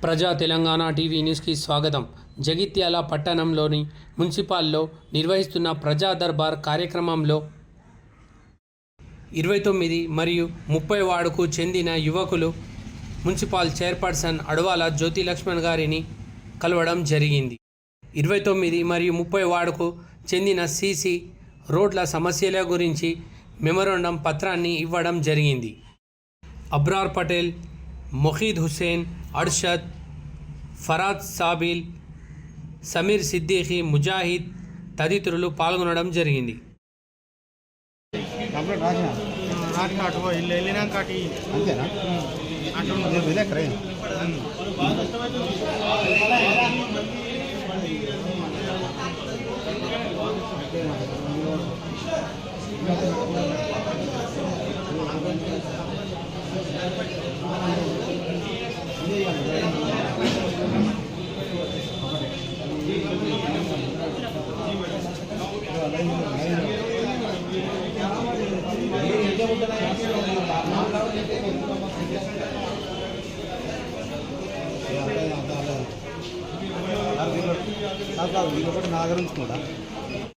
ప్రజా తెలంగాణ టీవీ న్యూస్కి స్వాగతం. జగిత్యాల పట్టణంలోని మున్సిపాల్లో నిర్వహిస్తున్న ప్రజా దర్బార్ కార్యక్రమంలో 29 మరియు 30 వార్డుకు చెందిన యువకులు మున్సిపల్ చైర్పర్సన్ అడవాల జ్యోతి లక్ష్మణ్ గారిని కలవడం జరిగింది. 29 మరియు 30 వార్డుకు చెందిన సీసీ రోడ్ల సమస్యల గురించి మెమోరాండం పత్రాన్ని ఇవ్వడం జరిగింది. అబ్రార్ పటేల్, మొహీద్ హుస్సేన్, అర్షద్, ఫరాద్ సాబిల్, సమీర్ సిద్దిఖీ, ముజాహిద్ తదితరులు పాల్గొనడం జరిగింది. నా దగ్గర ఉంచుకోడా